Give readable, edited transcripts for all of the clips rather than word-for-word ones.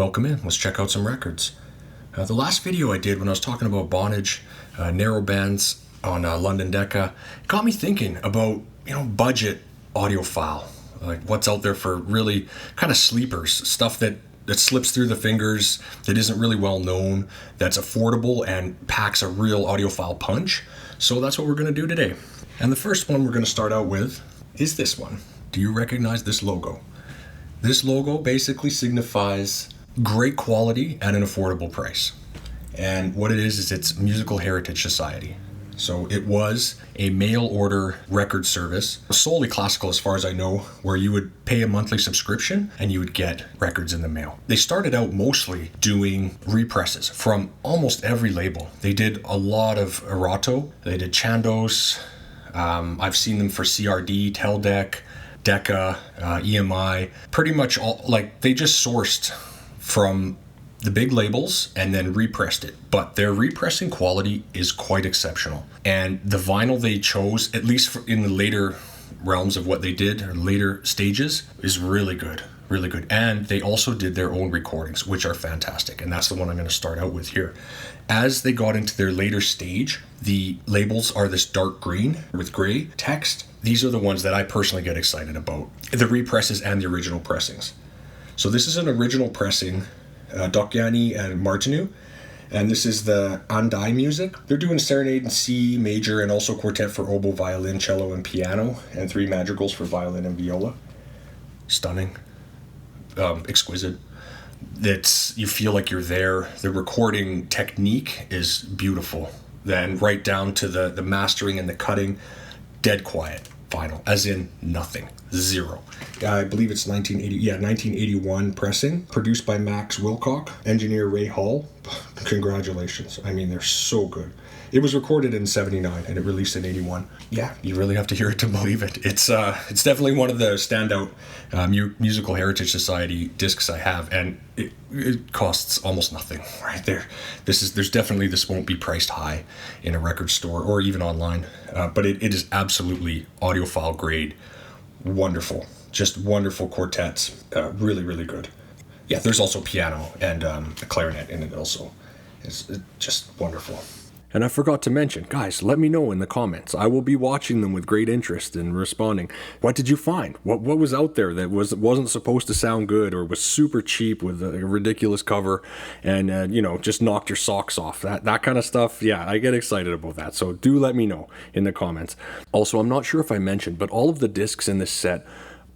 Welcome in. Let's check out some records. The last video I did when I was talking about bondage, narrow bands on London Decca, got me thinking about, budget audiophile. Like what's out there for really kind of sleepers, stuff that slips through the fingers, that isn't really well known, that's affordable and packs a real audiophile punch. So that's what we're going to do today. And the first one we're going to start out with is this one. Do you recognize this logo? This logo basically signifies great quality at an affordable price. And what it is it's Musical Heritage Society. So it was a mail order record service, solely classical as far as I know, where you would pay a monthly subscription and you would get records in the mail. They started out mostly doing represses from almost every label. They did a lot of Erato, they did Chandos, I've seen them for CRD, Teldec, Decca, EMI, pretty much all, like they just sourced from the big labels and then repressed it. But their repressing quality is quite exceptional. And the vinyl they chose, at least in the later realms of what they did, or later stages, is really good. Really good. And they also did their own recordings, which are fantastic. And that's the one I'm going to start out with here. As they got into their later stage, the labels are this dark green with gray text. These are the ones that I personally get excited about. The represses and the original pressings. So this is an original pressing, Docchiani and Martinu, and this is the Andai music. They're doing Serenade in C major and also quartet for oboe, violin, cello, and piano, and 3 madrigals for violin and viola. Stunning, exquisite. You feel like you're there. The recording technique is beautiful. Then right down to the mastering and the cutting, dead quiet. Vinyl, as in nothing, zero. I believe it's 1981 pressing, produced by Max Wilcock, engineer Ray Hall. Congratulations. I mean, they're so good. It was recorded in 79 and it released in 81. Yeah, you really have to hear it to believe it. It's definitely one of the standout Musical Heritage Society discs I have, and it costs almost nothing right there. This won't be priced high in a record store or even online, but it is absolutely audiophile grade. Wonderful, just wonderful quartets. Really, really good. Yeah, there's also piano and a clarinet in it also. It's just wonderful. And I forgot to mention, guys, let me know in the comments. I will be watching them with great interest and responding. What did you find? What was out there that wasn't supposed to sound good or was super cheap with a ridiculous cover and, just knocked your socks off? That kind of stuff, yeah, I get excited about that. So do let me know in the comments. Also, I'm not sure if I mentioned, but all of the discs in this set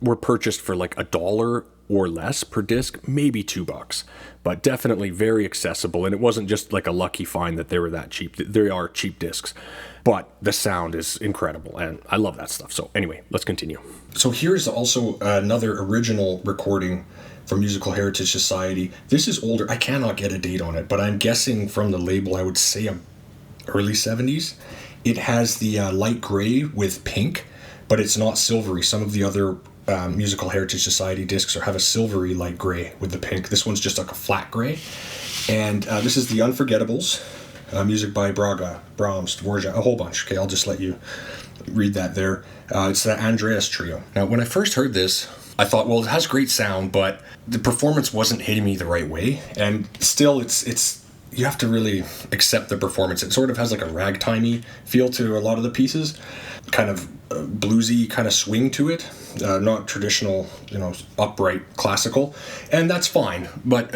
were purchased for like $1 or less per disc, maybe $2, but definitely very accessible. And it wasn't just like a lucky find that they were that cheap. They are cheap discs, but the sound is incredible and I love that stuff. So anyway, let's continue. So here's also another original recording from Musical Heritage Society. This is older. I cannot get a date on it, but I'm guessing from the label, I would say early 70s. It has the light gray with pink, but it's not silvery. Some of the other Musical Heritage Society discs have a silvery light gray with the pink. This one's just like a flat gray. And this is the Unforgettables, music by Braga, Brahms, Dvorak, a whole bunch. Okay, I'll just let you read that there. It's the Andreas Trio. Now, when I first heard this, I thought, well, it has great sound, but the performance wasn't hitting me the right way. And still, it's you have to really accept the performance. It sort of has like a ragtimey feel to a lot of the pieces, kind of bluesy kind of swing to it, not traditional, upright classical, and that's fine. But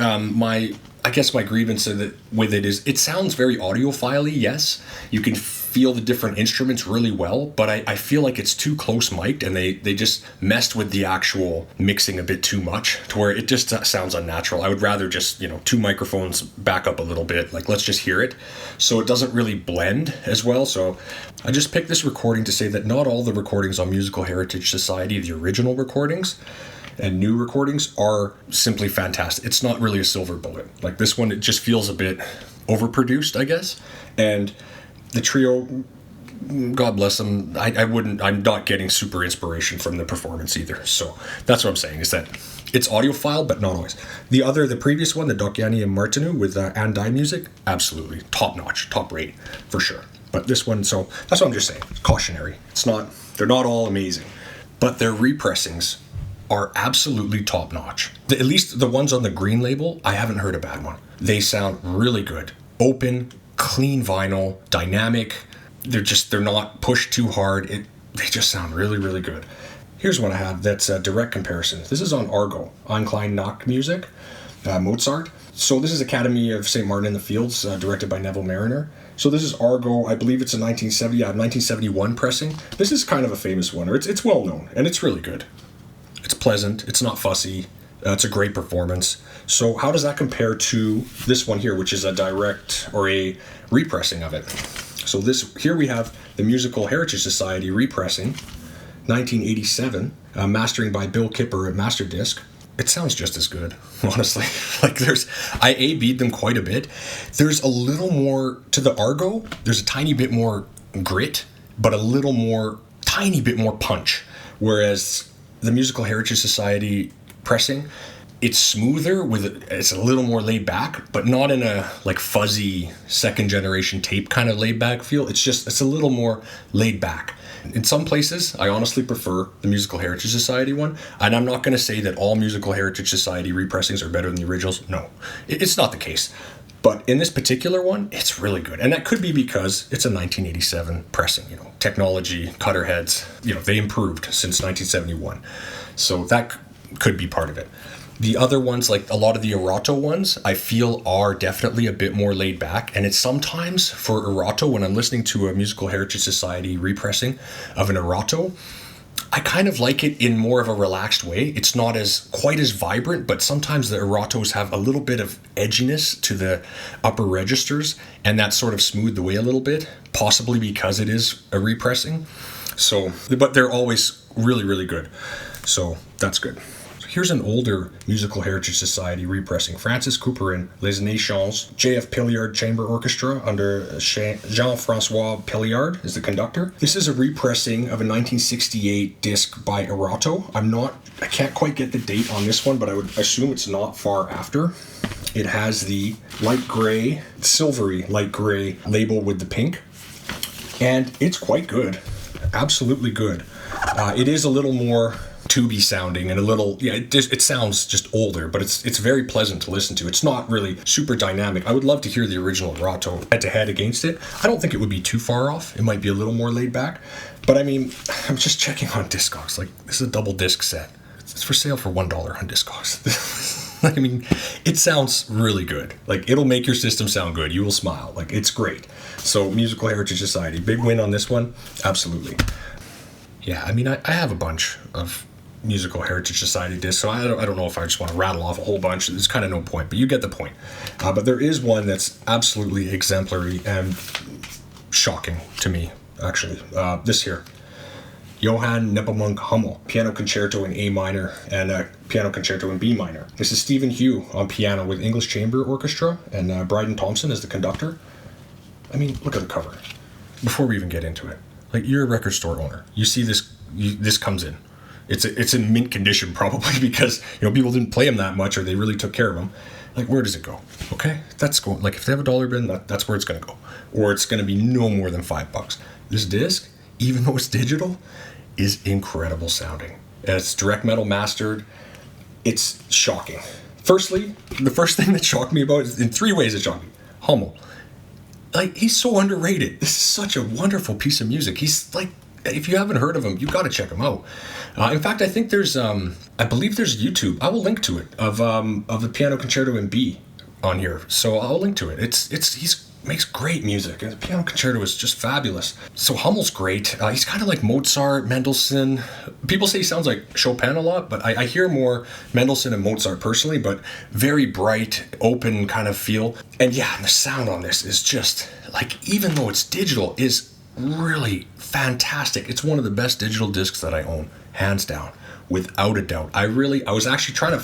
I guess my grievance with it is it sounds very audiophile-y, yes. You can feel the different instruments really well, but I feel like it's too close mic'd and they just messed with the actual mixing a bit too much to where it just sounds unnatural. I would rather just, 2 microphones back up a little bit, like let's just hear it. So it doesn't really blend as well. So I just picked this recording to say that not all the recordings on Musical Heritage Society, the original recordings, and new recordings are simply fantastic. It's not really a silver bullet. Like this one, it just feels a bit overproduced, I guess. And the trio, God bless them, I'm not getting super inspiration from the performance either. So that's what I'm saying, is that it's audiophile, but not always. The previous one, the Docchiani and Martinu with Andai music, absolutely top notch, top rate for sure. But this one, so that's what I'm just saying, cautionary. They're not all amazing, but their repressings are absolutely top notch. At least the ones on the green label, I haven't heard a bad one. They sound really good. Open, clean vinyl, dynamic. They're not pushed too hard. They just sound really, really good. Here's one I have that's a direct comparison. This is on Argo, Klein Nacht Music, Mozart. So this is Academy of St. Martin in the Fields, directed by Neville Mariner. So this is Argo, I believe it's a 1971 pressing. This is kind of a famous one, or it's well known, and it's really good. It's pleasant, it's not fussy, it's a great performance. So how does that compare to this one here, which is a direct or a repressing of it? So this here we have the Musical Heritage Society repressing, 1987, mastering by Bill Kipper at Masterdisc. It sounds just as good, honestly. Like I A-B'd them quite a bit. There's a little more to the Argo. There's a tiny bit more grit, but tiny bit more punch. Whereas the Musical Heritage Society pressing, it's smoother it's a little more laid back, but not in a like fuzzy second generation tape kind of laid back feel. It's a little more laid back. In some places, I honestly prefer the Musical Heritage Society one, and I'm not going to say that all Musical Heritage Society repressings are better than the originals. No, it's not the case. But in this particular one, it's really good. And that could be because it's a 1987 pressing, technology, cutter heads, they improved since 1971. So that could be part of it. The other ones, like a lot of the Erato ones, I feel are definitely a bit more laid back. And it's sometimes for Erato, when I'm listening to a Musical Heritage Society repressing of an Erato, I kind of like it in more of a relaxed way. It's not quite as vibrant, but sometimes the Eratos have a little bit of edginess to the upper registers, and that sort of smoothed the way a little bit, possibly because it is a repressing. So, but they're always really, really good. So that's good. Here's an older Musical Heritage Society repressing. Francis Couperin, Les Nations, J.F. Pilliard Chamber Orchestra under Jean-Francois Pilliard is the conductor. This is a repressing of a 1968 disc by Erato. I can't quite get the date on this one, but I would assume it's not far after. It has the light gray, silvery light gray label with the pink, and it's quite good. Absolutely good. It is a little more tubey sounding and it sounds just older, but it's very pleasant to listen to. It's not really super dynamic. I would love to hear the original Erato head to head against it. I don't think it would be too far off. It might be a little more laid back, but I mean, I'm just checking on Discogs. Like, this is a double disc set. It's for sale for $1 on Discogs. I mean, it sounds really good. Like, it'll make your system sound good. You will smile. Like, it's great. So Musical Heritage Society, big win on this one. Absolutely. Yeah, I mean, I have a bunch of Musical Heritage Society discs, so I don't know if I just want to rattle off a whole bunch. There's kind of no point, but you get the point. But there is one that's absolutely exemplary and shocking to me, actually. This here, Johann Nepomuk Hummel, Piano Concerto in A minor and Piano Concerto in B minor. This is Stephen Hugh on piano with English Chamber Orchestra and Bryden Thompson as the conductor. I mean, look at the cover. Before we even get into it, like, you're a record store owner. You see this, this comes in. It's in mint condition probably because people didn't play them that much or they really took care of them. Like, where does it go? Okay, that's going, like, if they have a dollar bin, that's where it's going to go, or it's going to be no more than $5. This disc, even though it's digital, is incredible sounding. And it's direct metal mastered. It's shocking. Firstly, the first thing that shocked me about it, in 3 ways it shocked me. Hummel, like, he's so underrated. This is such a wonderful piece of music. He's like, if you haven't heard of him, you've got to check him out. In fact, I think I believe there's YouTube. I will link to it of the Piano Concerto in B on here. So I'll link to it. He's makes great music, and the Piano Concerto is just fabulous. So Hummel's great. He's kind of like Mozart, Mendelssohn. People say he sounds like Chopin a lot, but I hear more Mendelssohn and Mozart personally, but very bright, open kind of feel. And yeah, the sound on this is just, like, even though it's digital, is really fantastic. It's one of the best digital discs that I own, hands down, without a doubt. I was actually trying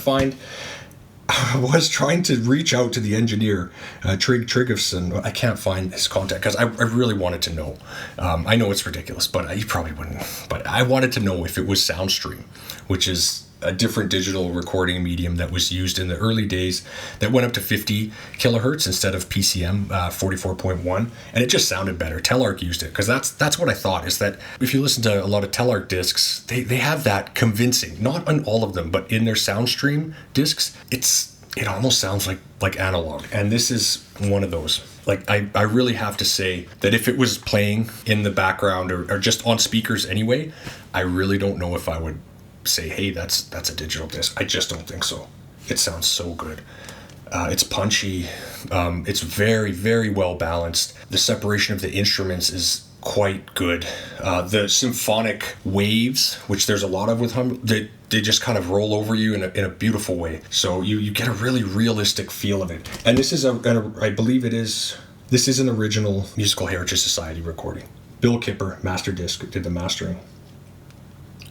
to reach out to the engineer, Trig Triggerson. I can't find his contact because I really wanted to know. I know it's ridiculous, but you probably wouldn't. But I wanted to know if it was SoundStream, which is a different digital recording medium that was used in the early days that went up to 50 kilohertz instead of PCM 44.1, and it just sounded better. Telarc used it because that's what I thought, is that if you listen to a lot of Telarc discs, they have that convincing, not on all of them, but in their Soundstream discs, it almost sounds like analog, and this is one of those. Like, I really have to say that if it was playing in the background or just on speakers anyway, I really don't know if I would say, hey, that's a digital disc. I just don't think so. It sounds so good. It's punchy. It's very, very well balanced. The separation of the instruments is quite good. The symphonic waves, which there's a lot of with hum, they just kind of roll over you in a beautiful way. So you get a really realistic feel of it. And this is I believe this is an original Musical Heritage Society recording. Bill Kipper, Master Disc, did the mastering.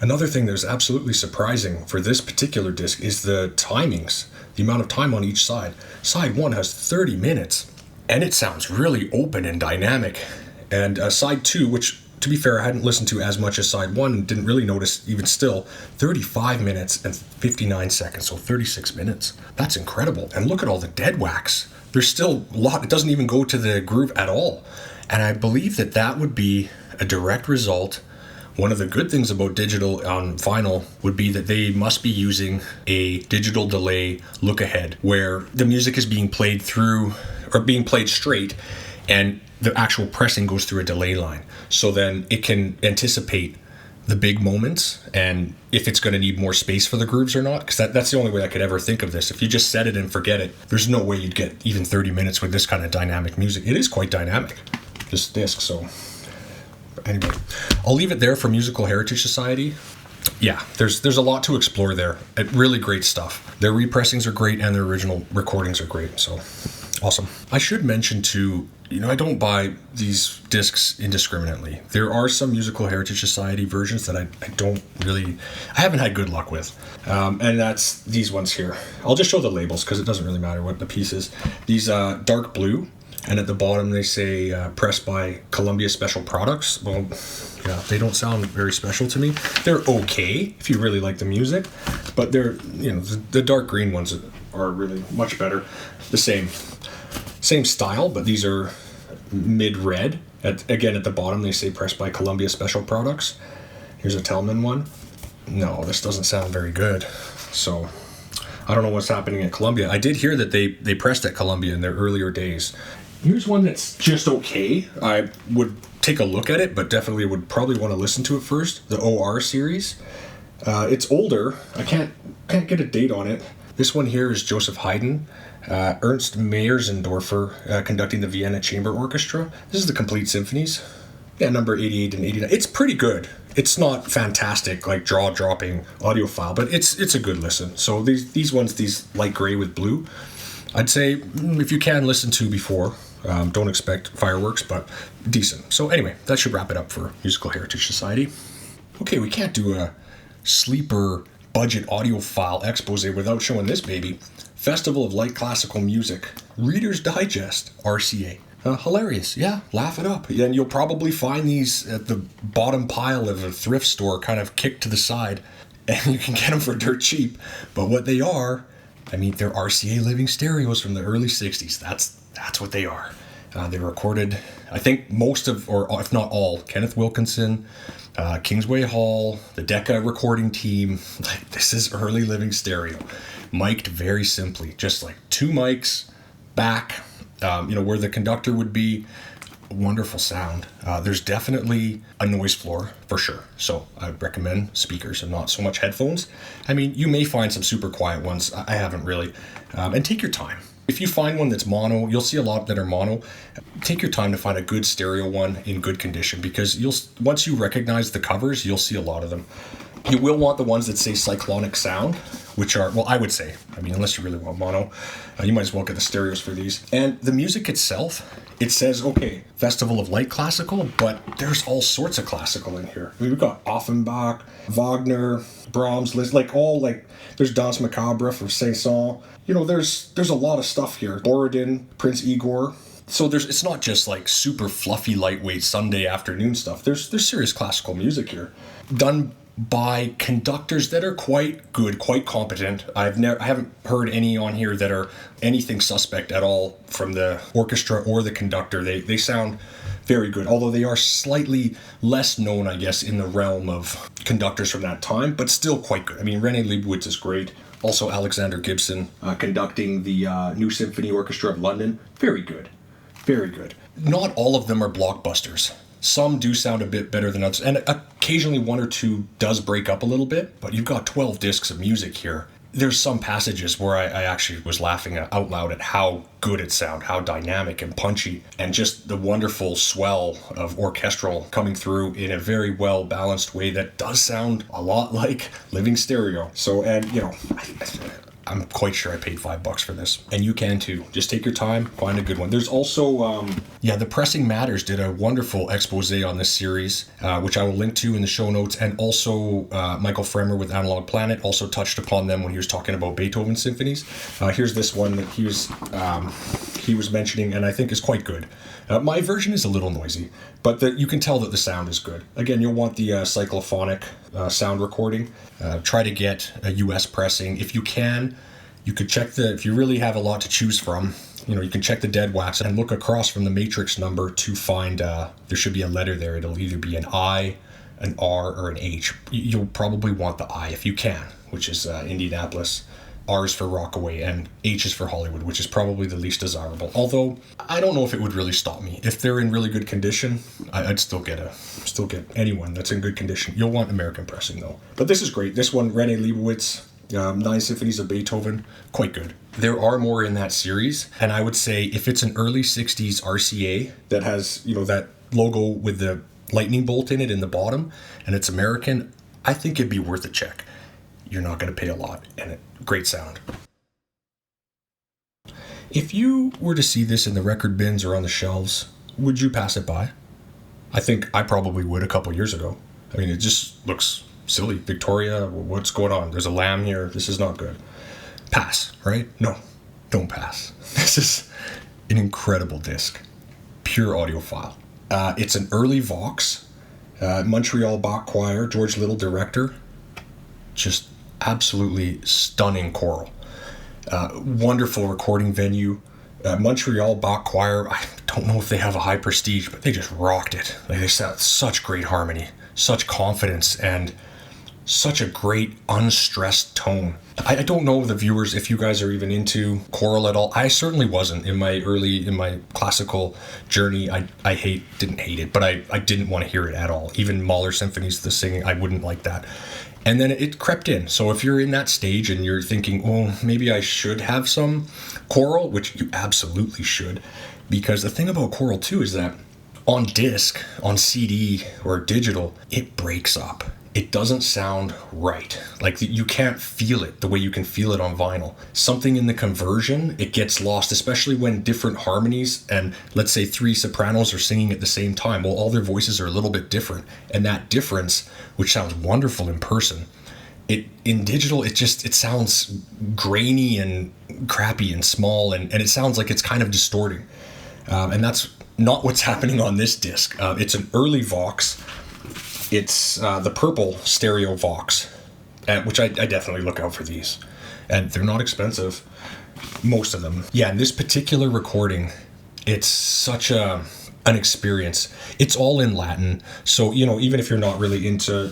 Another thing that's absolutely surprising for this particular disc is the timings, the amount of time on each side. Side 1 has 30 minutes, and it sounds really open and dynamic. And side 2, which, to be fair, I hadn't listened to as much as side 1 and didn't really notice even still, 35 minutes and 59 seconds, so 36 minutes. That's incredible. And look at all the dead wax. There's still a lot. It doesn't even go to the groove at all. And I believe that would be a direct result. One of the good things about digital on vinyl would be that they must be using a digital delay look ahead, where the music is being played through or being played straight, and the actual pressing goes through a delay line. So then it can anticipate the big moments and if it's going to need more space for the grooves or not, because that's the only way I could ever think of this. If you just set it and forget it, there's no way you'd get even 30 minutes with this kind of dynamic music. It is quite dynamic, this disc. So anyway, I'll leave it there for Musical Heritage Society. Yeah, there's a lot to explore there. Really great stuff. Their repressings are great and their original recordings are great. So awesome. I should mention too, I don't buy these discs indiscriminately. There are some Musical Heritage Society versions that I haven't had good luck with. And that's these ones here. I'll just show the labels because it doesn't really matter what the piece is. These dark blue, and at the bottom they say pressed by Columbia Special Products. Well, yeah, they don't sound very special to me. They're okay if you really like the music, but they're, the dark green ones are really much better. The same style, but these are mid-red. Again, at the bottom they say pressed by Columbia Special Products. Here's a Tellman one. No, this doesn't sound very good. So I don't know what's happening at Columbia. I did hear that they pressed at Columbia in their earlier days. Here's one that's just okay. I would take a look at it, but definitely would probably want to listen to it first. The OR series. It's older. I can't get a date on it. This one here is Joseph Haydn. Ernst Meyersendorfer conducting the Vienna Chamber Orchestra. This is the complete symphonies. Yeah, number 88 and 89. It's pretty good. It's not fantastic, like jaw-dropping audiophile, but it's a good listen. So these ones, these light gray with blue, I'd say if you can listen to before, don't expect fireworks, but decent. So anyway, that should wrap it up for Musical Heritage Society. Okay, we can't do a sleeper budget audiophile expose without showing this baby. Festival of Light Classical Music, Reader's Digest RCA. Hilarious, yeah, laugh it up. And you'll probably find these at the bottom pile of a thrift store, kind of kicked to the side, and you can get them for dirt cheap. But what they are, they're RCA living stereos from the early 60s. That's what they are. They recorded, I think, most of, or if not all, Kenneth Wilkinson, Kingsway Hall, the Decca recording team. This is early living stereo. Mic'd very simply, just like two mics back, where the conductor would be. Wonderful sound. There's definitely a noise floor for sure. So I'd recommend speakers and not so much headphones. You may find some super quiet ones. I haven't really. And take your time. If you find one that's mono, you'll see a lot that are mono. Take your time to find a good stereo one in good condition, because once you recognize the covers, you'll see a lot of them. You will want the ones that say cyclonic sound, which are, well, I would say, unless you really want mono, you might as well get the stereos for these. And the music itself, it says, okay, Festival of Light Classical, but there's all sorts of classical in here. We've got Offenbach, Wagner, Brahms, there's Danse Macabre from Saint-Saëns. There's a lot of stuff here. Borodin, Prince Igor. So it's not just like super fluffy, lightweight Sunday afternoon stuff. There's serious classical music here, done by conductors that are quite good, quite competent. I haven't heard any on here that are anything suspect at all from the orchestra or the conductor. They sound very good, although they are slightly less known, I guess, in the realm of conductors from that time, but still quite good. I mean, René Leibowitz is great. Also, Alexander Gibson conducting the New Symphony Orchestra of London. Very good. Very good. Not all of them are blockbusters. Some do sound a bit better than others, and occasionally one or two does break up a little bit, but you've got 12 discs of music here. There's some passages where I actually was laughing out loud at how good it sounded, how dynamic and punchy, and just the wonderful swell of orchestral coming through in a very well-balanced way that does sound a lot like living stereo. So, and, you know, I'm quite sure I paid $5 for this, and you can too. Just take your time, find a good one. There's also, The Pressing Matters did a wonderful expose on this series, which I will link to in the show notes, and also Michael Fremer with Analog Planet also touched upon them when he was talking about Beethoven symphonies. Here's this one that he was mentioning, and I think is quite good. My version is a little noisy, but you can tell that the sound is good. Again, you'll want the cyclophonic sound recording. Try to get a US pressing. If you can, you could check if you really have a lot to choose from, you can check the dead wax and look across from the matrix number to find, there should be a letter there. It'll either be an I, an R, or an H. You'll probably want the I if you can, which is Indianapolis. R is for Rockaway, and H is for Hollywood, which is probably the least desirable. Although, I don't know if it would really stop me. If they're in really good condition, I'd still get anyone that's in good condition. You'll want American pressing, though. But this is great. This one, René Leibowitz, 9 Symphonies of Beethoven, quite good. There are more in that series, and I would say if it's an early 60s RCA that has, that logo with the lightning bolt in it in the bottom, and it's American, I think it'd be worth a check. You're not going to pay a lot, and great sound. If you were to see this in the record bins or on the shelves, would you pass it by? I think I probably would a couple years ago. I mean, it just looks silly. Victoria, what's going on? There's a lamb here. This is not good. Pass, right? No, don't pass. This is an incredible disc. Pure audiophile. It's an early Vox. Montreal Bach Choir, George Little director. Just absolutely stunning choral. Wonderful recording venue. Montreal Bach Choir, I don't know if they have a high prestige, but they just rocked it. They sound such great harmony, such confidence, and such a great unstressed tone. I don't know the viewers if you guys are even into choral at all. I certainly wasn't in my classical journey. I didn't hate it, but I didn't want to hear it at all. Even Mahler symphonies, the singing, I wouldn't like that. And then it crept in. So if you're in that stage and you're thinking, oh, maybe I should have some choral, which you absolutely should, because the thing about choral too is that on disc, on CD or digital, it breaks up. It doesn't sound right. Like you can't feel it the way you can feel it on vinyl. Something in the conversion, it gets lost, especially when different harmonies and let's say 3 sopranos are singing at the same time. Well, all their voices are a little bit different. And that difference, which sounds wonderful in person, in digital, it sounds grainy and crappy and small, and it sounds like it's kind of distorting. And that's not what's happening on this disc. It's an early Vox. It's the purple stereo Vox, which I definitely look out for these. And they're not expensive, most of them. Yeah, in this particular recording, it's such an experience. It's all in Latin, so, even if you're not really into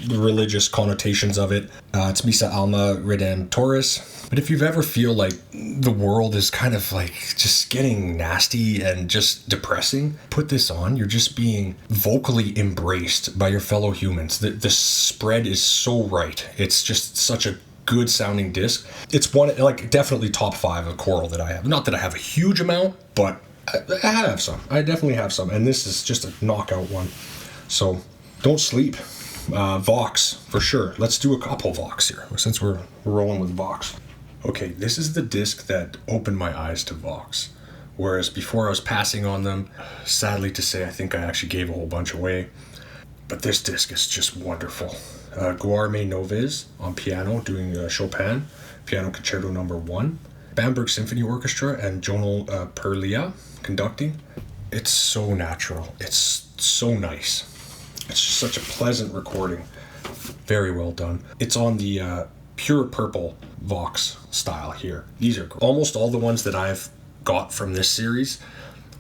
the religious connotations of it, it's Missa Alma Redemptoris. But if you've ever feel like the world is kind of like just getting nasty and just depressing, put this on. You're just being vocally embraced by your fellow humans. The spread is so right. It's just such a good sounding disc. It's one, like, definitely top 5 of choral that I have. Not that I have a huge amount, but I have some. I definitely have some. And this is just a knockout one. So don't sleep. Vox, for sure. Let's do a couple Vox here, since we're rolling with Vox. Okay, this is the disc that opened my eyes to Vox. Whereas before I was passing on them, sadly to say, I think I actually gave a whole bunch away. But this disc is just wonderful. Guillermo Noves on piano doing Chopin, Piano Concerto No. 1. Bamberg Symphony Orchestra and Jonel Perlia conducting. It's so natural. It's so nice. It's just such a pleasant recording. Very well done. It's on the pure purple Vox style here. These are almost all the ones that I've got from this series.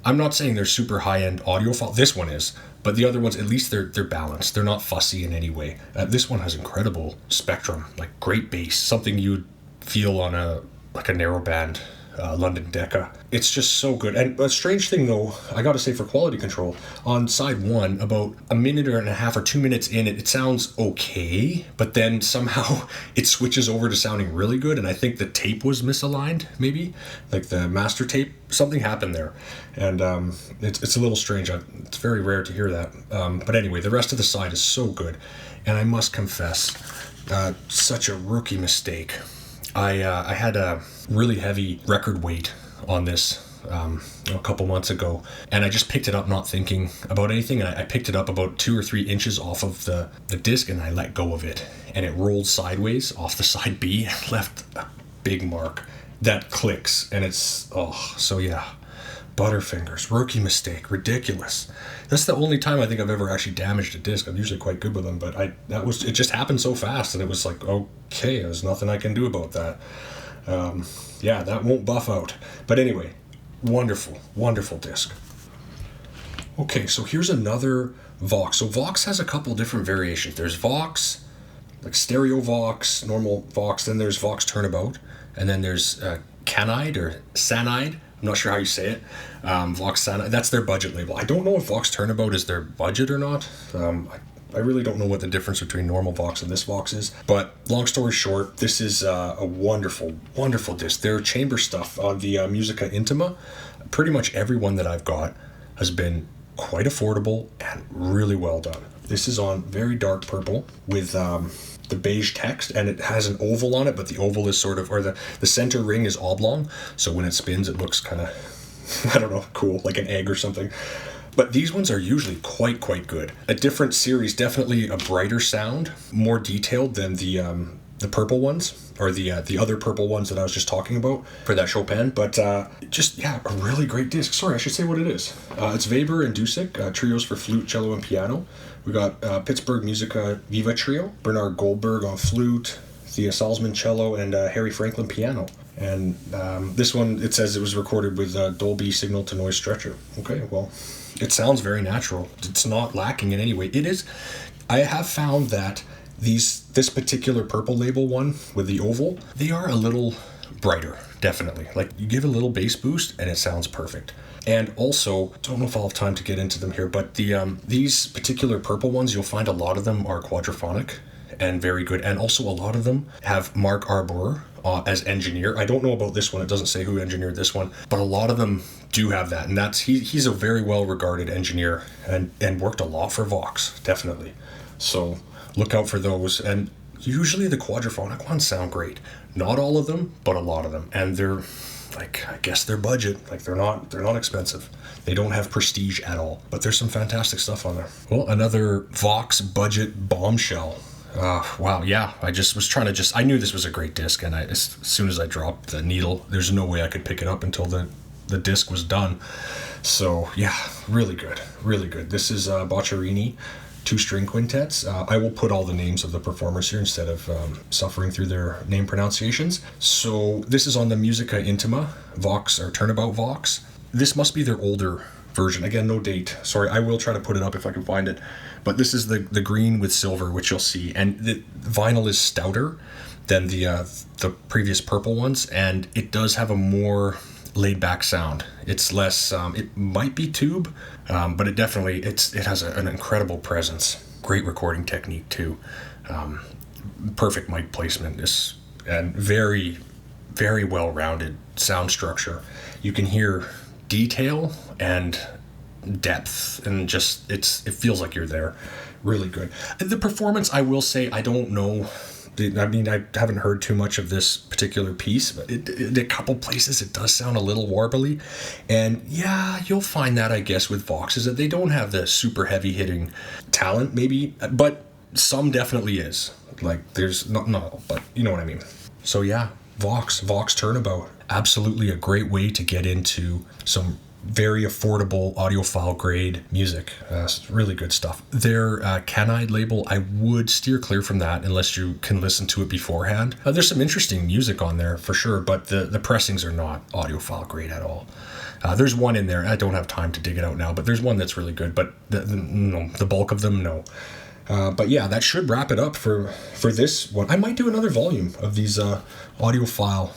I'm not saying they're super high-end audiophile. This one is, but the other ones, at least they're balanced. They're not fussy in any way. This one has incredible spectrum, like great bass, something you'd feel on a narrowband London Decca. It's just so good. And a strange thing though, I gotta say, for quality control, on side one, about a minute and a half or 2 minutes in, it sounds okay, but then somehow it switches over to sounding really good, and I think the tape was misaligned, maybe? Like the master tape, something happened there. And it's a little strange. It's very rare to hear that. But anyway, the rest of the side is so good. And I must confess, such a rookie mistake. I had a really heavy record weight on this a couple months ago, and I just picked it up not thinking about anything. I picked it up about 2 or 3 inches off of the disc, and I let go of it, and it rolled sideways off the side B and left a big mark that clicks, and it's, so yeah. Butterfingers, rookie mistake, ridiculous. That's the only time I think I've ever actually damaged a disc. I'm usually quite good with them, but it just happened so fast, and it was like, okay, there's nothing I can do about that. Yeah, that won't buff out. But anyway, wonderful, wonderful disc. Okay, so here's another Vox. So Vox has a couple different variations. There's Vox, like stereo Vox, normal Vox, then there's Vox turnabout, and then there's Canide or Sanide. I'm not sure how you say it. Vox Sanide, that's their budget label. I don't know if Vox Turnabout is their budget or not. I really don't know what the difference between normal Vox and this Vox is. But long story short, this is a wonderful, wonderful disc. Their chamber stuff on the Musica Intima, pretty much every one that I've got has been quite affordable and really well done. This is on very dark purple with the beige text, and it has an oval on it, but the oval is sort of, or the center ring is oblong, so when it spins it looks kind of, I don't know, cool, like an egg or something. But these ones are usually quite good. A different series, definitely a brighter sound, more detailed than the purple ones, or the other purple ones that I was just talking about for that Chopin. But just, yeah, a really great disc. Sorry, I should say what it is. It's Weber and Dusick, trios for flute, cello, and piano. We got Pittsburgh Musica Viva Trio, Bernard Goldberg on flute, Thea Salzman cello, and Harry Franklin piano. And this one, it says it was recorded with Dolby signal to noise stretcher. Okay, well, it sounds very natural. It's not lacking in any way. It is. I have found that this particular purple label one with the oval, they are a little brighter, definitely. Like, you give a little bass boost and it sounds perfect. And also, don't know if I'll have time to get into them here, but these particular purple ones, you'll find a lot of them are quadraphonic and very good. And also a lot of them have Mark Arbor as engineer. I don't know about this one. It doesn't say who engineered this one, but a lot of them do have that. And he's a very well-regarded engineer and worked a lot for Vox, definitely. So look out for those. And usually the quadraphonic ones sound great. Not all of them, but a lot of them. And they're, like, I guess their budget, like, they're not expensive. They don't have prestige at all, but there's some fantastic stuff on there. Well, another Vox budget bombshell. Wow, yeah, I just was trying to I knew this was a great disc, and as soon as I dropped the needle, there's no way I could pick it up until the disc was done. So yeah, really good, really good. This is Boccherini 2-string quintets. I will put all the names of the performers here instead of suffering through their name pronunciations. So this is on the Musica Intima Vox, or Turnabout Vox. This must be their older version. Again, no date. Sorry, I will try to put it up if I can find it. But this is the green with silver, which you'll see. And the vinyl is stouter than the previous purple ones, and it does have a more laid back sound. It's less, it might be tube, but it definitely, it has an incredible presence. Great recording technique too. Perfect mic placement, and very, very well-rounded sound structure. You can hear detail and depth, and just it feels like you're there. Really good. The performance, I will say, I don't know. I mean, I haven't heard too much of this particular piece, but a couple places it does sound a little warbly. And yeah, you'll find that, I guess, with Vox, is that they don't have the super heavy hitting talent, maybe, but some definitely is. Like, there's not all, but you know what I mean. So yeah, Vox Turnabout, absolutely a great way to get into some very affordable audiophile grade music. It's really good stuff. Their Canide label, I would steer clear from that unless you can listen to it beforehand. There's some interesting music on there for sure, but the pressings are not audiophile grade at all. There's one in there, I don't have time to dig it out now, but there's one that's really good, but the bulk of them, no. But yeah, that should wrap it up for this one. I might do another volume of these audiophile